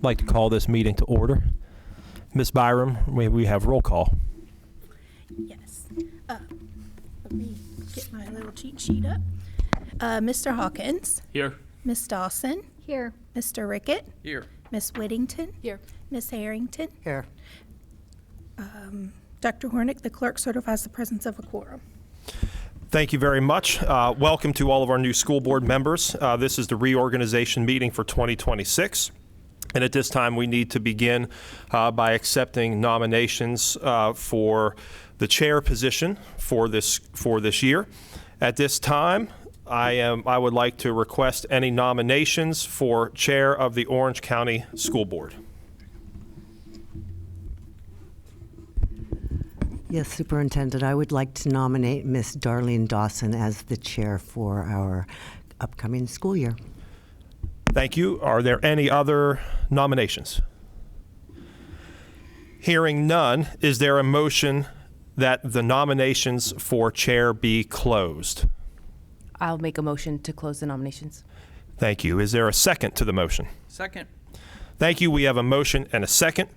I'd like to call this meeting to order. Ms. Byram, may we have roll call? Yes. Let me get my little cheat sheet up. Mr. Hawkins. Here. Miss Dawson. Here. Mr. Rickett. Here. Miss Whittington. Here. Miss Harrington. Here. Dr. Hornick, the clerk certifies the presence of a quorum. Thank you very much. Welcome to all of our new school board members. This is the reorganization meeting for 2026. And at this time, we need to begin by accepting nominations for the chair position for this year. At this time, I would like to request any nominations for chair of the Orange County School Board. Yes, Superintendent, I would like to nominate Miss Darlene Dawson as the chair for our upcoming school year. Thank you. Are there any other nominations? Hearing none, is there a motion that the nominations for chair be closed? I'll make a motion to close the nominations. Thank you. Is there a second to the motion? Second. Thank you. We have a motion and a second.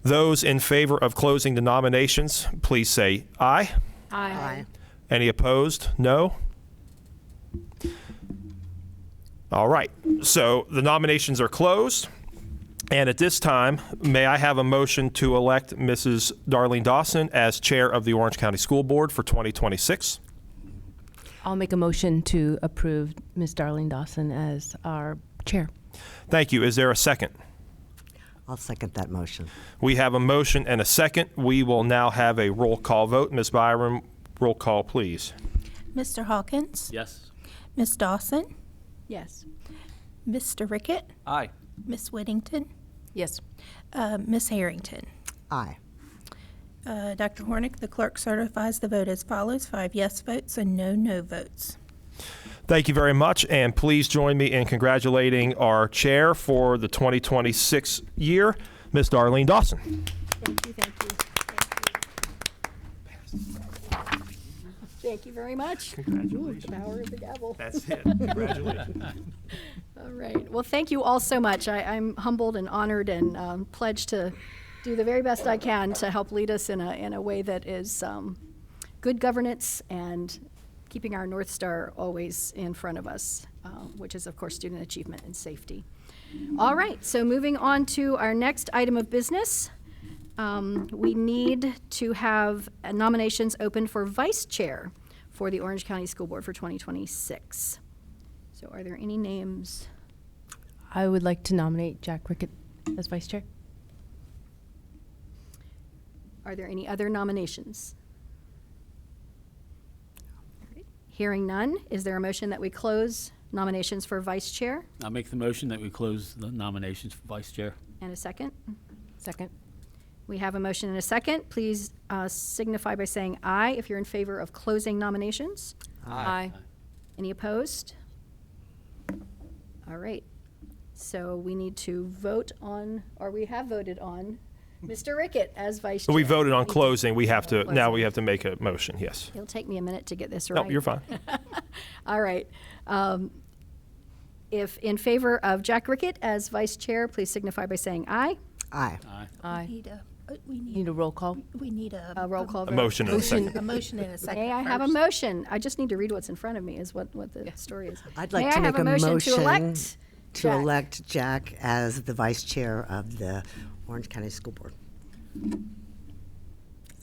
Those in favor of closing the nominations, please say aye. Aye. Any opposed? No? All right. So the nominations are closed. And at this time, may I have a motion to elect Mrs. Darlene Dawson as chair of the Orange County School Board for 2026? I'll make a motion to approve Ms. Darlene Dawson as our chair. Thank you. Is there a second? I'll second that motion. We have a motion and a second. We will now have a roll call vote. Ms. Byram, roll call, please. Mr. Hawkins. Yes. Miss Dawson. Yes. Mr. Rickett. Aye. Miss Whittington. Yes. Miss Harrington. Aye. Dr. Hornick, the clerk certifies the vote as follows: 5 yes votes and no no votes. Thank you very much, and please join me in congratulating our chair for the 2026 year, Ms. Darlene Dawson. Thank you, thank you, thank you. Thank you very much. Congratulations. The power of the gavel. That's it. Congratulations. All right. Well, thank you all so much. I'm humbled and honored and pledge to do the very best I can to help lead us in a way that is good governance and keeping our North Star always in front of us, which is, of course, student achievement and safety. All right, so moving on to our next item of business, we need to have nominations open for vice chair for the Orange County School Board for 2026. So are there any names? I would like to nominate Jack Rickett as vice chair. Are there any other nominations? Hearing none, is there a motion that we close nominations for vice chair? I'll make the motion that we close the nominations for vice chair. And a second? Second. We have a motion and a second. Please signify by saying aye if you're in favor of closing nominations. Aye. Any opposed? All right. So we need to vote on, or we have voted on, Mr. Rickett as vice chair. We voted on closing. We have to, now we have to make a motion, yes. It'll take me a minute to get this right. No, you're fine. All right. If in favor of Jack Rickett as vice chair, please signify by saying aye. Aye. Aye. Aye. We Need a roll call? need a Roll call A vote. motion and a second. A motion and a second. May I have a first. motion? I just need to read what's in front of me is what the story is. I'd May like to I have make a motion to elect to Jack? elect Jack as the vice chair of the Orange County School Board. I'll May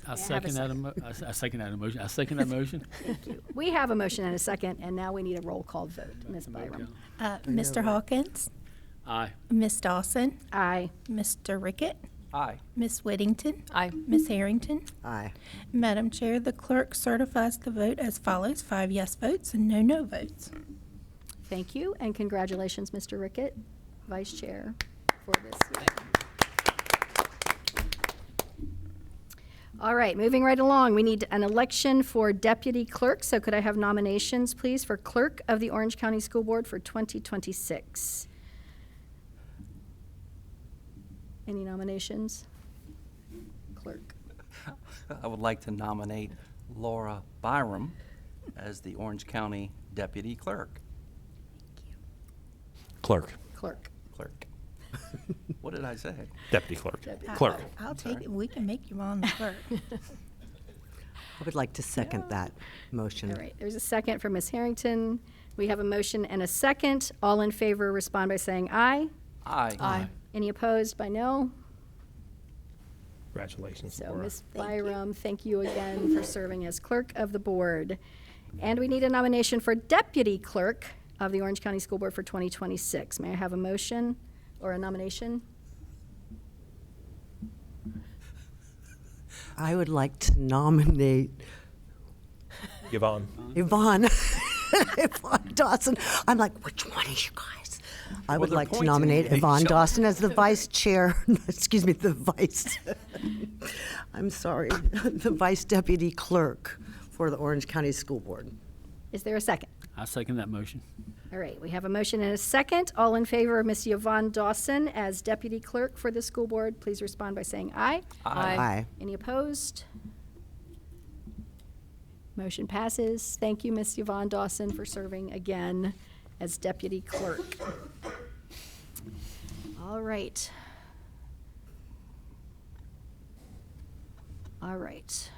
I have a second that motion. I second that motion. Thank you. We have a motion and a second, and now we need a roll call vote. Ms. Byram. Mr. Hawkins. Aye. Miss Dawson. Aye. Mr. Rickett. Aye. Miss Whittington. Aye. Miss Harrington. Aye. Madam Chair, the clerk certifies the vote as follows: 5 yes votes and no no votes. Thank you, and congratulations, Mr. Rickett, vice chair for this year. All right, moving right along, we need an election for deputy clerk. So could I have nominations, please, for clerk of the Orange County School Board for 2026? Any nominations? Clerk. I would like to nominate Laura Byram as the Orange County Deputy Clerk. Clerk. Clerk. Clerk. What did I say? Deputy clerk. Deputy Clerk. I'll take it. We can make you on the clerk. I would like to second that motion. All right, there's a second from Ms. Harrington. We have a motion and a second. All in favor respond by saying aye. Aye. Any opposed by no? Congratulations, So, Laura. Ms. Byram, thank you again for serving as clerk of the board. And we need a nomination for deputy clerk of the Orange County School Board for 2026. May I have a motion or a nomination? I would like to nominate Yvonne. Yvonne, Yvonne Dawson. I'm like, which one is you guys? I would they're like to pointing nominate at each Yvonne other. Dawson as the vice chair, excuse me, the vice, I'm sorry, the vice deputy clerk for the Orange County School Board. Is there a second? I second that motion. All right, we have a motion and a second. All in favor of Ms. Yvonne Dawson as deputy clerk for the school board, please respond by saying aye. Aye. Any opposed? Motion passes. Thank you, Ms. Yvonne Dawson, for serving again as deputy clerk. All right. All right.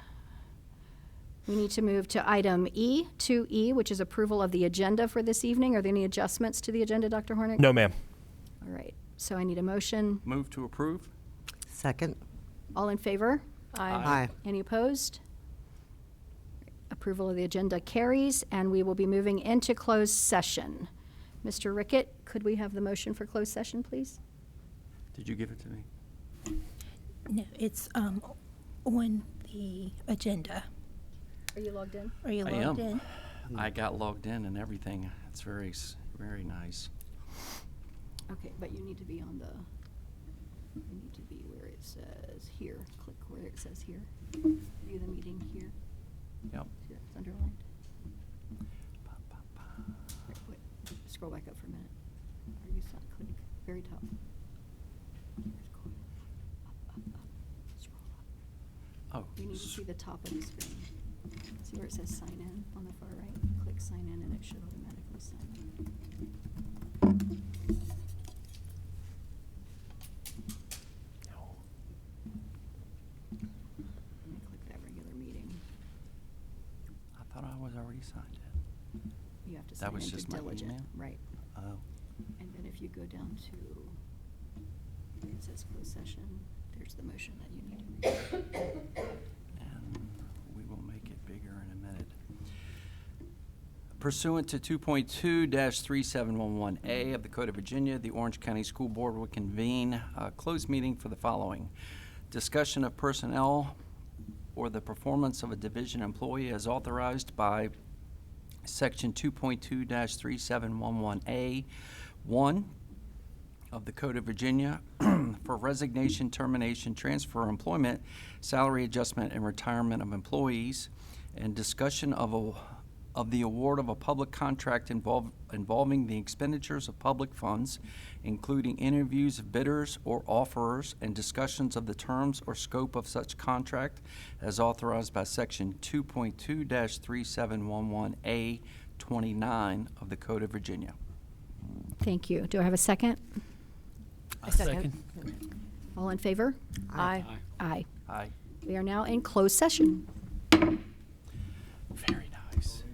We need to move to item E, 2E, which is approval of the agenda for this evening. Are there any adjustments to the agenda, Dr. Hornick? No, ma'am. All right, so I need a motion. Move to approve? Second? All in favor? Aye. Any opposed? Approval of the agenda carries, and we will be moving into closed session. Mr. Rickett, could we have the motion for closed session, please? Did you give it to me? No, it's on the agenda. Are you logged in? Are you I logged am. in? I got logged in and everything. It's very, very nice. Okay, but you need to be on the, you need to be where it says here. Click where it says here. View the meeting here. Yep. See that it's underlined? Wait, scroll back up for a minute. Are you stuck? Click very top. Scroll up. Scroll up. Oh. You need to see the top of the screen. See where it says sign in on the far right? Click sign in and it should automatically sign in. And then click that regular meeting. I thought I was already signed in. You have to That sign was in to just my diligent, email? right? Oh. And then if you go down to where it says closed session, there's the motion that you need to read. And we will make it bigger in a minute. Pursuant to 2.2-3711A of the Code of Virginia, the Orange County School Board will convene a closed meeting for the following: discussion of personnel or the performance of a division employee as authorized by Section 2.2-3711A 1 of the Code of Virginia for resignation, termination, transfer, employment, salary adjustment, and retirement of employees, and discussion of the award of a public contract involving the expenditures of public funds, including interviews of bidders or offerers, and discussions of the terms or scope of such contract as authorized by Section 2.2-3711A 29 of the Code of Virginia. Thank you. Do I have a second? I second. All in favor? Aye. Aye. Aye. We are now in closed session. Very nice.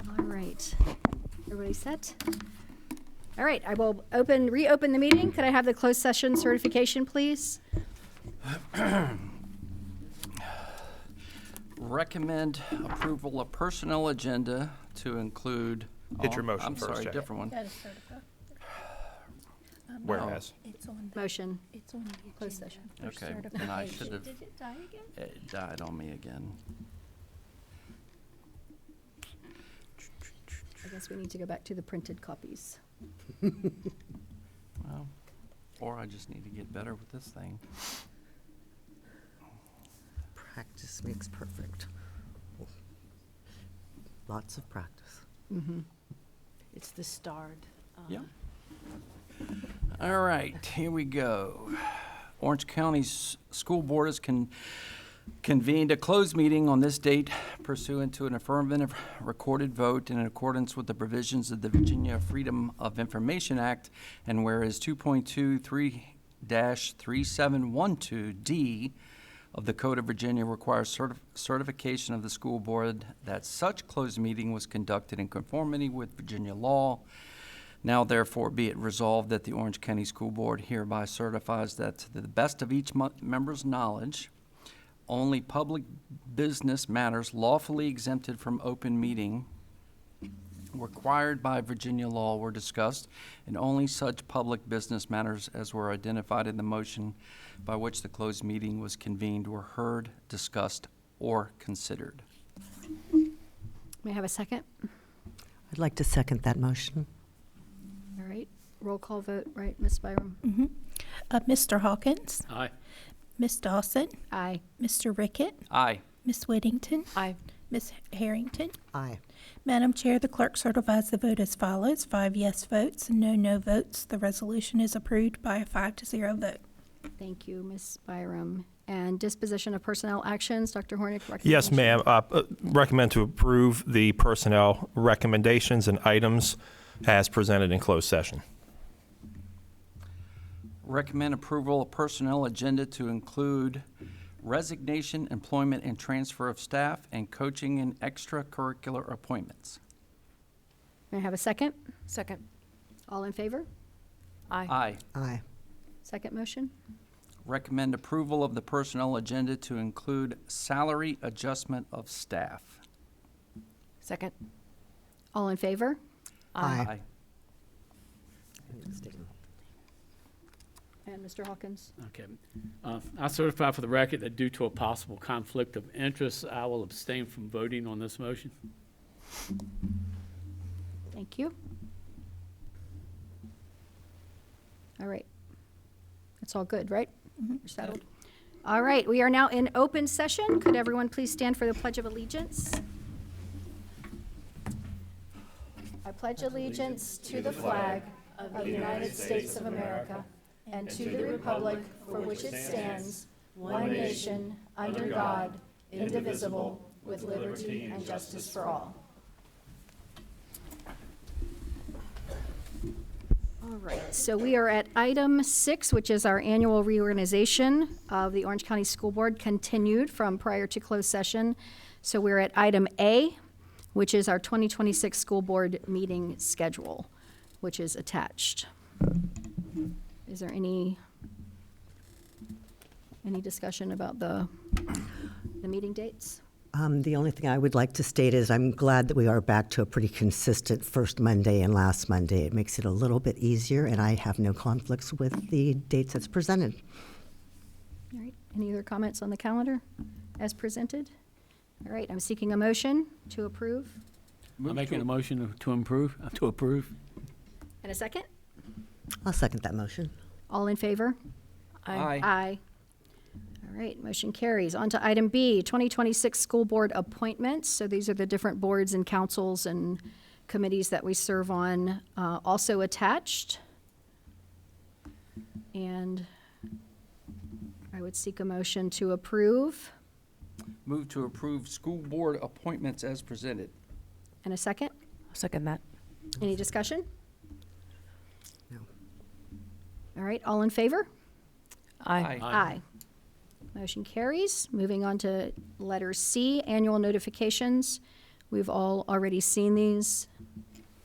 All right. Everybody set? All right, I will reopen the meeting. Could I have the closed session certification, please? Recommend approval of personnel agenda to include. Hit your motion I'm first, sorry, Jack. different one. That is certified. Whereas. It's on the, Motion, it's on the closed agenda session. for Okay, and I should certification. have, Did it die again? it died on me again. I guess we need to go back to the printed copies. Well, or I just need to get better with this thing. Practice makes perfect. Lots of practice. It's the starred. Yep. All right, here we go. Orange County's School Board has convened a closed meeting on this date pursuant to an affirmative recorded vote in accordance with the provisions of the Virginia Freedom of Information Act, and whereas 2.23-3712D of the Code of Virginia requires certification of the school board that such closed meeting was conducted in conformity with Virginia law. Now therefore be it resolved that the Orange County School Board hereby certifies that to the best of each member's knowledge, only public business matters lawfully exempted from open meeting required by Virginia law were discussed, and only such public business matters as were identified in the motion by which the closed meeting was convened were heard, discussed, or considered. May I have a second? I'd like to second that motion. All right, roll call vote, right, Ms. Byram? Mr. Hawkins, Aye. Ms. Dawson, Aye. Mr. Rickett, Aye. Ms. Whittington, Aye. Ms. Harrington. Aye. Madam Chair, the clerk certifies the vote as follows: 5 yes votes and no no votes. The resolution is approved by a 5-0 vote. Thank you, Ms. Byram. And disposition of personnel actions, Dr. Hornick, Yes, recommendation? ma'am. Recommend to approve the personnel recommendations and items as presented in closed session. Recommend approval of personnel agenda to include resignation, employment, and transfer of staff, and coaching and extracurricular appointments. May I have a second? Second. All in favor? Aye. Aye. Aye. Second motion? Recommend approval of the personnel agenda to include salary adjustment of staff. Second. All in favor? Aye. And Mr. Hawkins? Okay. I certify for the record that due to a possible conflict of interest, I will abstain from voting on this motion. Thank you. All right. That's all good, right? You're settled. All right, we are now in open session. Could everyone please stand for the Pledge of Allegiance? I pledge allegiance to the flag of the United States of America and to the republic for which it stands, one nation, under God, indivisible, with liberty and justice for all. All right, so we are at item 6, which is our annual reorganization of the Orange County School Board, continued from prior to closed session. So we're at item A, which is our 2026 school board meeting schedule, which is attached. Is there any discussion about the meeting dates? The only thing I would like to state is I'm glad that we are back to a pretty consistent first Monday and last Monday. It makes it a little bit easier, and I have no conflicts with the dates that's presented. All right, any other comments on the calendar as presented? All right, I'm seeking a motion to approve. I'm making a motion to approve. And a second? I'll second that motion. All in favor? Aye. Aye. All right, motion carries. On to item B, 2026 school board appointments. So these are the different boards and councils and committees that we serve on, also attached. And I would seek a motion to approve. Move to approve school board appointments as presented. And a second? I'll second that. Any discussion? No. All right, all in favor? Aye. Aye. Motion carries. Moving on to letter C, annual notifications. We've all already seen these.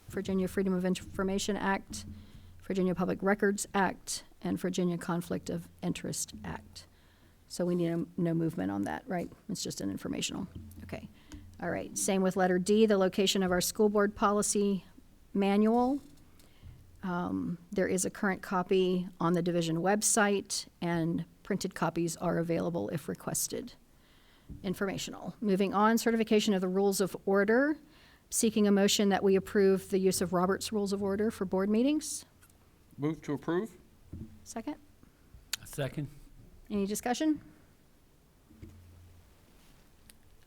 Virginia Freedom of Information Act, Virginia Public Records Act, and Virginia Conflict of Interest Act. So we need no movement on that, right? It's just an informational. Okay. All right. Same with letter D, the location of our school board policy manual. There is a current copy on the division website, and printed copies are available if requested. Informational. Moving on, certification of the rules of order. Seeking a motion that we approve the use of Robert's Rules of Order for board meetings. Move to approve? Second? Second. Any discussion?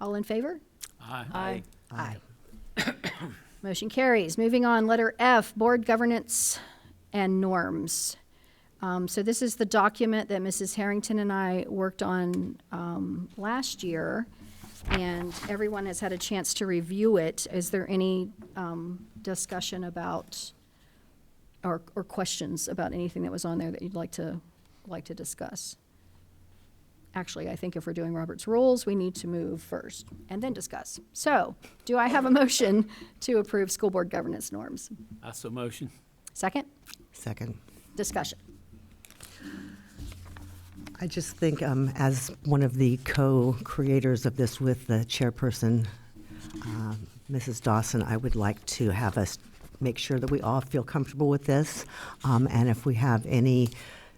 All in favor? Aye. Aye. Motion carries. Moving on, letter F, board governance and norms. So this is the document that Mrs. Harrington and I worked on last year, and everyone has had a chance to review it. Is there any discussion about, or questions about anything that was on there that you'd like to discuss? Actually, I think if we're doing Robert's Rules, we need to move first and then discuss. So, do I have a motion to approve school board governance norms? I so motion. Second? Second. Discussion. I just think, as one of the co-creators of this with the chairperson, Mrs. Dawson, I would like to have us make sure that we all feel comfortable with this. And if we have any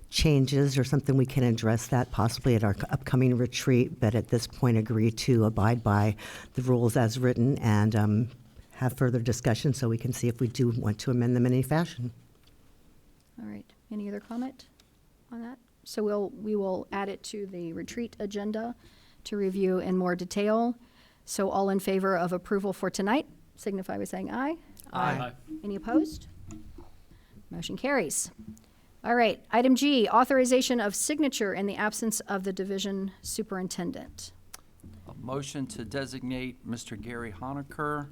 changes or something, we can address that possibly at our upcoming retreat, but at this point agree to abide by the rules as written and have further discussion so we can see if we do want to amend them in any fashion. All right. Any other comment on that? So we will add it to the retreat agenda to review in more detail. So all in favor of approval for tonight, signify by saying aye. Aye. Any opposed? Motion carries. All right, item G, authorization of signature in the absence of the division superintendent. A motion to designate Mr. Gary Honaker,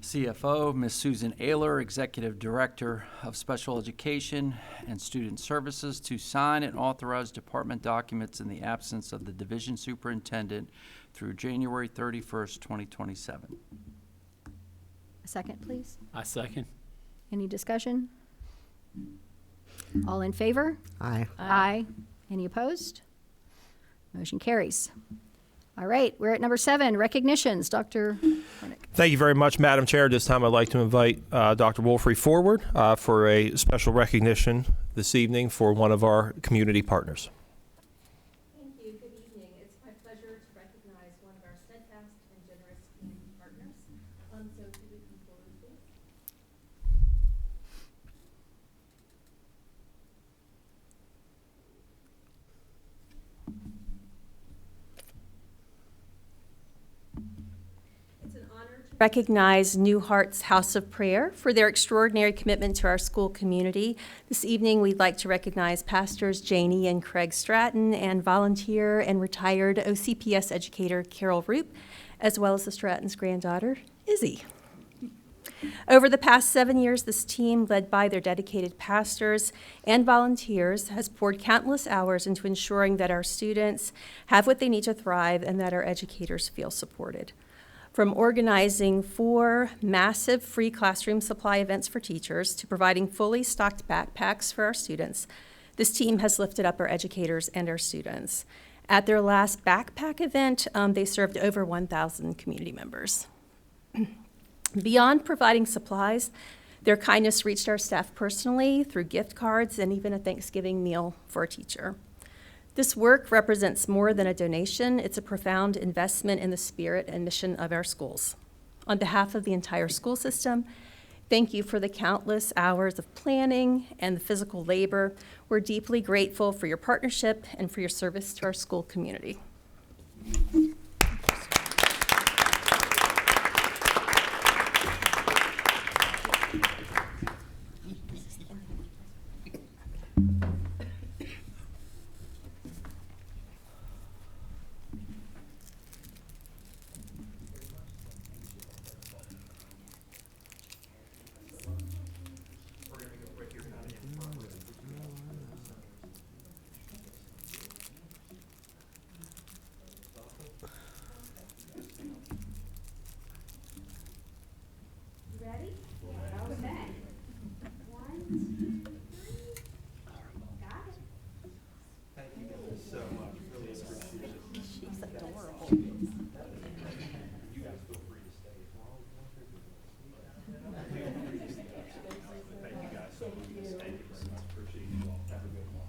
CFO, Ms. Susan Ayler, Executive Director of Special Education and Student Services, to sign and authorize department documents in the absence of the division superintendent through January 31st, 2027. A second, please. I second. Any discussion? All in favor? Aye. Aye. Any opposed? Motion carries. All right, we're at number 7, recognitions. Dr. Hornick. Thank you very much, Madam Chair. This time I'd like to invite Dr. Wolfrey forward for a special recognition this evening for one of our community partners. Thank you. Good evening. It's my pleasure to recognize one of our steadfast and generous community partners. So could we come forward, please? It's an honor to recognize New Heart's House of Prayer for their extraordinary commitment to our school community. This evening, we'd like to recognize Pastors Janie and Craig Stratton and volunteer and retired OCPS educator Carol Roop, as well as the Stratton's granddaughter, Izzy. Over the past 7 years, this team, led by their dedicated pastors and volunteers, has poured countless hours into ensuring that our students have what they need to thrive and that our educators feel supported. From organizing 4 massive free classroom supply events for teachers to providing fully stocked backpacks for our students, this team has lifted up our educators and our students. At their last backpack event, they served over 1,000 community members. Beyond providing supplies, their kindness reached our staff personally through gift cards and even a Thanksgiving meal for a teacher. This work represents more than a donation. It's a profound investment in the spirit and mission of our schools. On behalf of the entire school system, thank you for the countless hours of planning and the physical labor. We're deeply grateful for your partnership and for your service to our school community. Ready? Okay. 1, 2, 3. Got it. Thank you guys so much. Really appreciate it. She's adorable. You guys feel free to stay as long as you want to. Thank you guys so much. Thank you so much. Appreciate you all. Have a good one.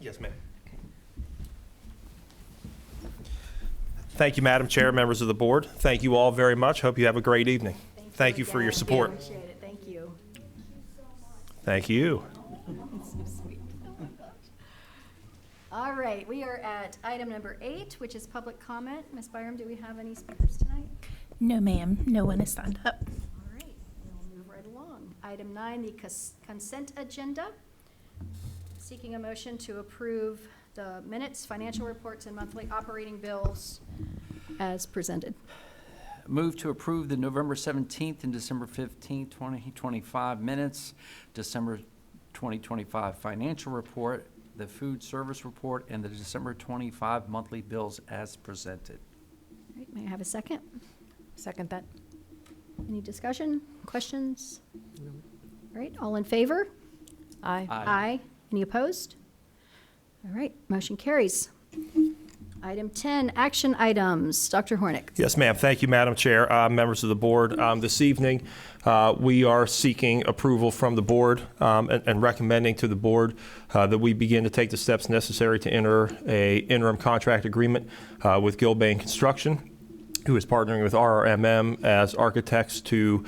Yes, ma'am. Thank you, Madam Chair, members of the board. Thank you all very much. Hope you have a great evening. Thank you for your again. support. Appreciate it. Thank you. Thank you. So sweet. All right, we are at item number 8, which is public comment. Ms. Byram, do we have any speakers tonight? No, ma'am. No one has signed up. All right, we'll move right along. Item 9, the consent agenda. Seeking a motion to approve the minutes, financial reports, and monthly operating bills as presented. Move to approve the November 17th and December 15th, 2025 minutes, December 2025 financial report, the food service report, and the December 25 monthly bills as presented. All right, may I have a second? Second that. Any discussion, questions? All right, all in favor? Aye. Aye. Any opposed? All right, motion carries. Item 10, action items. Dr. Hornick. Yes, ma'am. Thank you, Madam Chair, members of the board. This evening, we are seeking approval from the board and recommending to the board that we begin to take the steps necessary to enter a interim contract agreement with Gilbane Construction, who is partnering with RRMM as architects to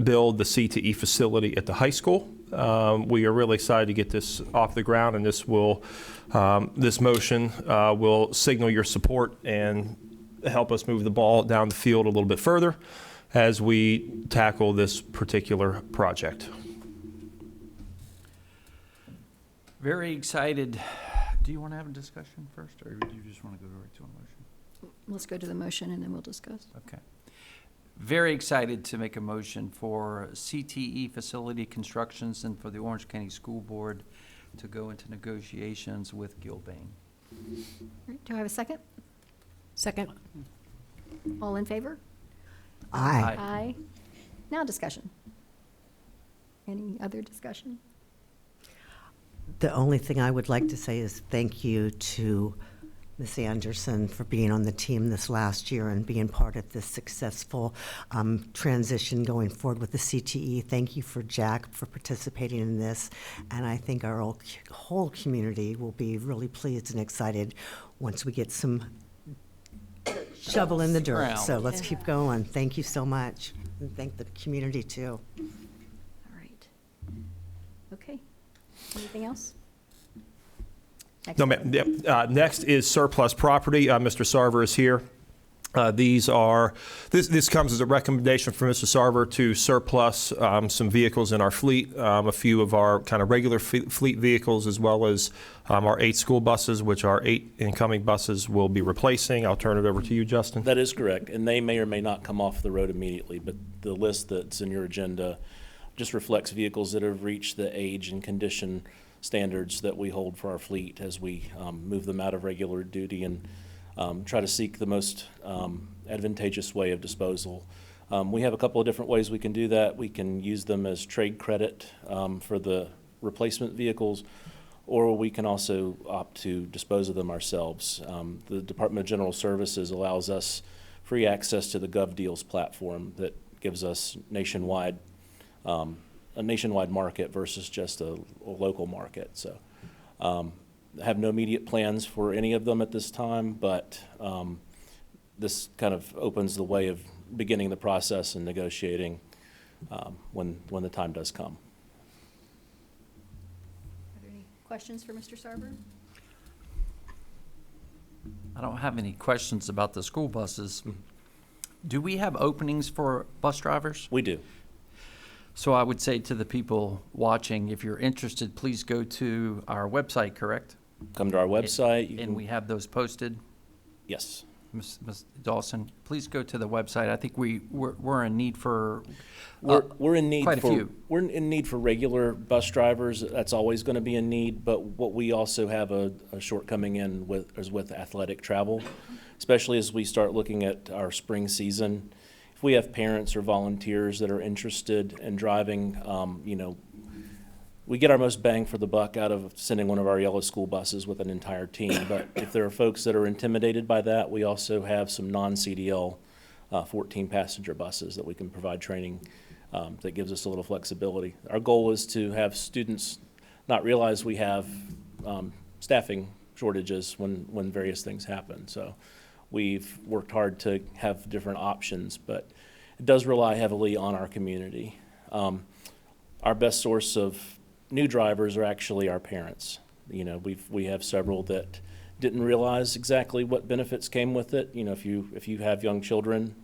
build the C2E facility at the high school. We are really excited to get this off the ground, and this motion will signal your support and help us move the ball down the field a little bit further as we tackle this particular project. Very excited. Do you want to have a discussion first, or do you just want to go right to a motion? Let's go to the motion and then we'll discuss. Okay. Very excited to make a motion for CTE facility constructions and for the Orange County School Board to go into negotiations with Gilbane. All right, do I have a second? Second. All in favor? Aye. Aye. Now discussion. Any other discussion? The only thing I would like to say is thank you to Ms. Anderson for being on the team this last year and being part of this successful transition going forward with the CTE. Thank you for Jack for participating in this. And I think our whole community will be really pleased and excited once we get some shovel in the dirt. Ground. So let's keep going. Thank you so much. And thank the community too. All right. Okay. Anything else? No, ma'am. Yep. Next is surplus property. Mr. Sarver is here. This comes as a recommendation from Mr. Sarver to surplus some vehicles in our fleet, a few of our kind of regular fleet vehicles, as well as our 8 school buses, which our 8 incoming buses will be replacing. I'll turn it over to you, Justin. That is correct, and they may or may not come off the road immediately, but the list that's in your agenda just reflects vehicles that have reached the age and condition standards that we hold for our fleet as we move them out of regular duty and try to seek the most advantageous way of disposal. We have a couple of different ways we can do that. We can use them as trade credit for the replacement vehicles, or we can also opt to dispose of them ourselves. The Department of General Services allows us free access to the GovDeals platform that gives us a nationwide market versus just a local market. So have no immediate plans for any of them at this time, but this kind of opens the way of beginning the process and negotiating when the time does come. Are there any questions for Mr. Sarver? I don't have any questions about the school buses. Do we have openings for bus drivers? We do. So I would say to the people watching, if you're interested, please go to our website, correct? Come to our website. You And can- we have those posted? Yes. Ms. Dawson, please go to the website. I think we're in need for We're in need quite a for few. we're in need for regular bus drivers. That's always going to be a need. But what we also have a shortcoming in is with athletic travel, especially as we start looking at our spring season. If we have parents or volunteers that are interested in driving, we get our most bang for the buck out of sending one of our yellow school buses with an entire team. But if there are folks that are intimidated by that, we also have some non-CDL 14-passenger buses that we can provide training that gives us a little flexibility. Our goal is to have students not realize we have staffing shortages when various things happen. So we've worked hard to have different options, but it does rely heavily on our community. Our best source of new drivers are actually our parents. We have several that didn't realize exactly what benefits came with it. If you have young children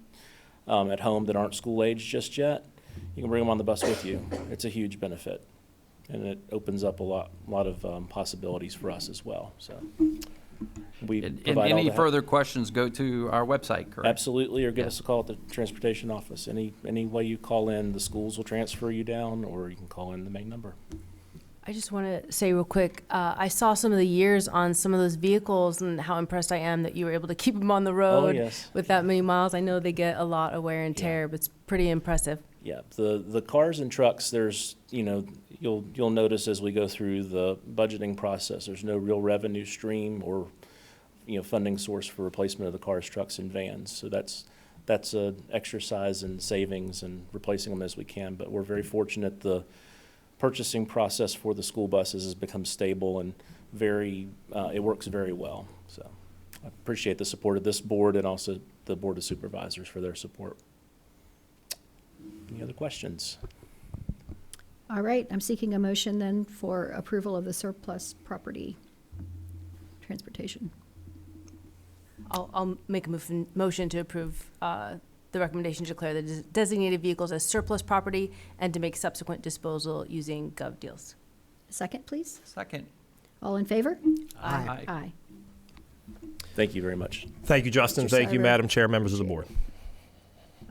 at home that aren't school age just yet, you can bring them on the bus with you. It's a huge benefit, and it opens up a lot of possibilities for us as well. So we And provide all any the further questions, go to our website, correct? Absolutely, or give Yeah. us a call at the transportation office. Any way you call in, the schools will transfer you down, or you can call in the main number. I just want to say real quick, I saw some of the years on some of those vehicles and how impressed I am that you were able to keep them on the road yes. with that many miles. I know they get a lot of wear and Yeah. tear, but it's pretty impressive. Yeah, the cars and trucks, there's, you'll notice as we go through the budgeting process, there's no real revenue stream or, funding source for replacement of the cars, trucks, and vans. So that's an exercise in savings and replacing them as we can. But we're very fortunate the purchasing process for the school buses has become stable and it works very well. So I appreciate the support of this board and also the Board of Supervisors for their support. Any other questions? All right, I'm seeking a motion then for approval of the surplus property transportation. I'll make a motion to approve the recommendation to declare the designated vehicles as surplus property and to make subsequent disposal using Gov Deals. Second, please. Second. All in favor? Aye. Aye. Thank you very much. Thank you, Justin. Mr. Thank you, Cyrus. Madam Chair, members of the board.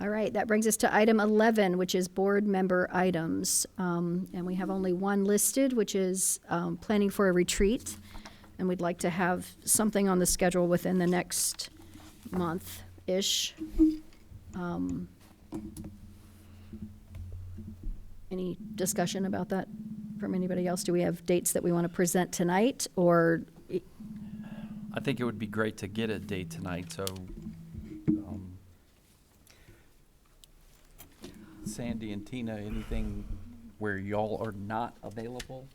All right, that brings us to item 11, which is board member items. And we have only one listed, which is planning for a retreat. And we'd like to have something on the schedule within the next month-ish. Any discussion about that from anybody else? Do we have dates that we want to present tonight, or? I think it would be great to get a date tonight, so Sandy and Tina, anything where y'all are not available?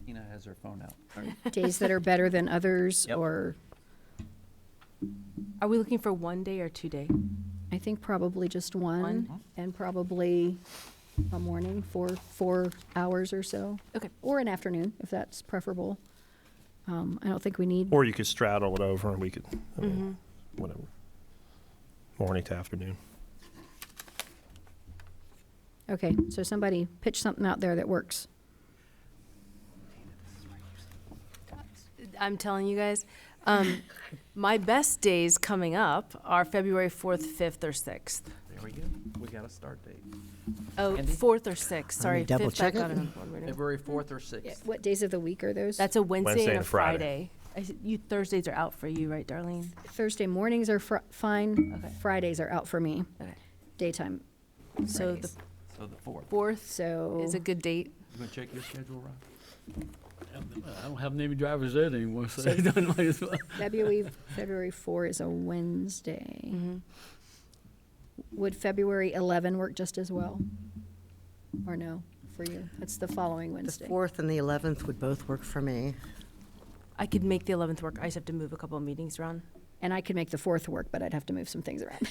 Tina has her phone out. Days that are better than others, Yep. or? Are we looking for 1 day or 2 day? I think probably just one, One. and probably a morning for 4 hours or so. Okay. Or an afternoon, if that's preferable. I don't think we need, Or you could straddle it over and we could, whatever, morning to afternoon. okay, so somebody pitch something out there that works. I'm telling you guys, my best days coming up are February 4th, 5th, or 6th. There we go. We got a start date. Oh, Andy? 4th or 6th, sorry. double 5th, I check got it. it on board right now. February 4th or 6th. What days of the week are those? That's a Wednesday Wednesday and a and a Friday. Friday. You Thursdays are out for you, right, Darlene? Thursday mornings are fine. Okay. Fridays are out for me, Okay. daytime. So the Fridays. So the 4th. 4th So. is a good date. You gonna check your schedule, Ron? I don't have any drivers there anymore, so I don't might as well. February 4 is a Wednesday. Would February 11 work just as well? Or no, for you? That's the following The Wednesday. 4th and the 11th would both work for me. I could make the 11th work. I just have to move a couple of meetings around. And I could make the 4th work, but I'd have to move some things around.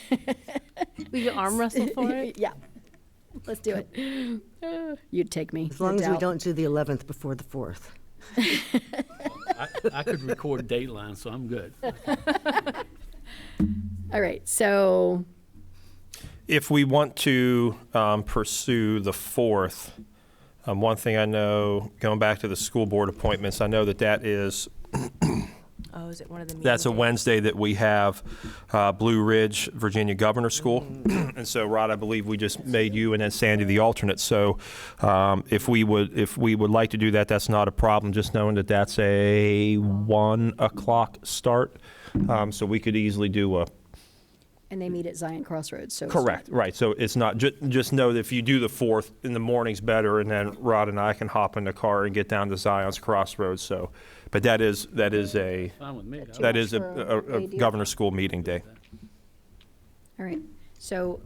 We can arm wrestle for it. Yeah, let's do it. You'd take me. As long no as we doubt. don't do the 11th before the 4th. I could record Dateline, so I'm good. All right, so, If we want to pursue the 4th, one thing I know, going back to the school board appointments, I know that is Oh, Oh, is it one of the meeting That's a days? Wednesday that we have Blue Ridge, Virginia Governor School. And so, Rod, I believe we just made you and then Sandy the alternate. So if we would like to do that, that's not a problem, just knowing that that's a 1 o'clock start. So we could easily do a. And they meet at Zion Crossroads, so. it's Correct, right. So it's not, just know that if you do the 4th, in the morning's better, and then Rod and I can hop in the car and get down to Zion's Crossroads. So, but that is a, Fine with me. that is much for a AD? governor's school meeting day. All right, so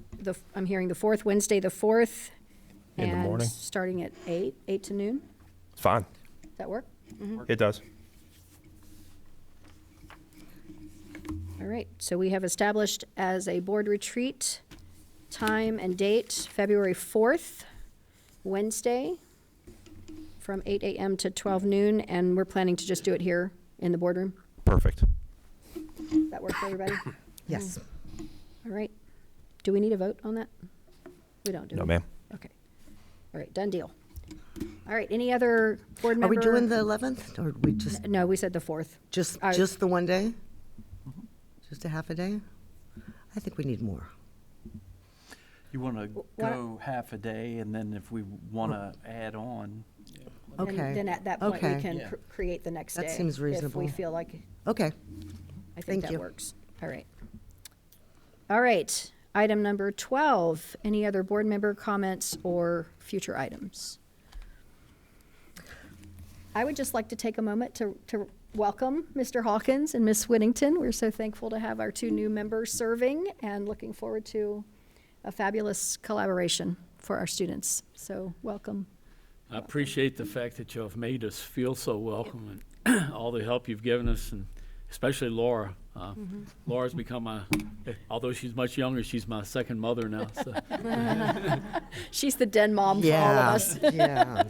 I'm hearing the 4th, Wednesday, the 4th. In the morning. And starting at 8 to noon. Fine, Does that work? it does. All right, so we have established as a board retreat, time and date, February 4th, Wednesday, from 8 a.m. to 12 noon, and we're planning to just do it here in the boardroom. Perfect. That work for everybody? Yes. All right. Do we need a vote on that? We don't, do we? No, ma'am. Okay. All right, done deal. All right, any other board Are member? we doing the 11th, or we just, No, we said the 4th. just the one day? Just a half a day? I think we need more. You want to Why- go half a day, and then if we want to add on, Okay. Then at that point, we Okay. can Yeah. create the next day. That seems If reasonable. we feel like, Okay. I think Thank that you. works. All right. All right, item number 12, any other board member comments or future items? I would just like to take a moment to welcome Mr. Hawkins and Ms. Whittington. We're so thankful to have our 2 new members serving and looking forward to a fabulous collaboration for our students. So welcome. I appreciate the fact that you have made us feel so welcome and all the help you've given us, and especially Laura. Laura's become although she's much younger, she's my second mother now. So. She's the den mom for all of us. Yeah.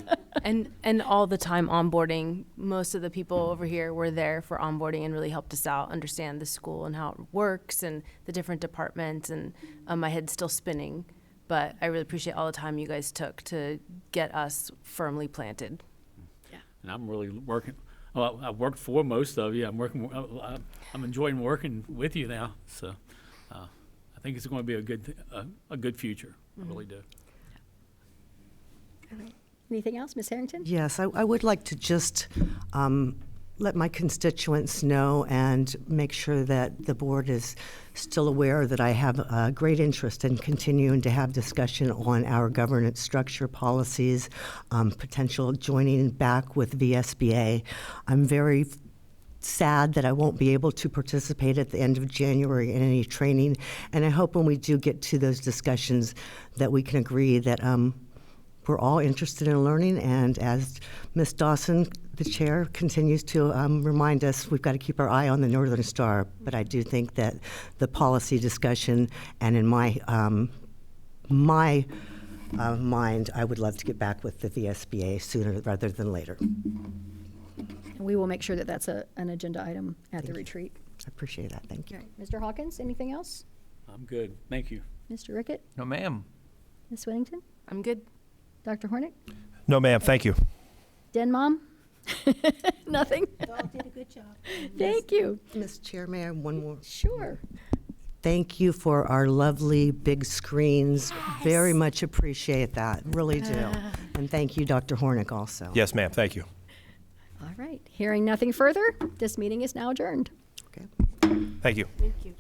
And all the time onboarding, most of the people over here were there for onboarding and really helped us out, understand the school and how it works and the different departments. And my head's still spinning, but I really appreciate all the time you guys took to get us firmly planted. And I'm really working. Well, I've worked for most of you. I'm enjoying working with you now. So I think it's going to be a good future. I really do. Anything else, Ms. Harrington? Yes, I would like to just let my constituents know and make sure that the board is still aware that I have a great interest in continuing to have discussion on our governance structure policies, potential joining back with VSBA. I'm very sad that I won't be able to participate at the end of January in any training, and I hope when we do get to those discussions that we can agree that we're all interested in learning, and as Ms. Dawson, the chair, continues to remind us, we've got to keep our eye on the Northern Star. But I do think that the policy discussion, and in my mind, I would love to get back with the VSBA sooner rather than later. And we will make sure that that's an agenda item at the retreat. I appreciate that. Thank you. All right, Mr. Hawkins, anything else? I'm good. Thank you. Mr. Rickett? no, ma'am. Ms. Whittington? I'm good. Dr. Hornick? No, ma'am, thank you. Den Mom? Nothing? You all did a good job. Thank you. Ms. Chair, may I have one more? Sure. Thank you for our lovely big screens. Very much appreciate that, really do. And thank you, Dr. Hornick, also. Yes, ma'am, thank you. All right, hearing nothing further, this meeting is now adjourned. Okay. Thank you. Thank you.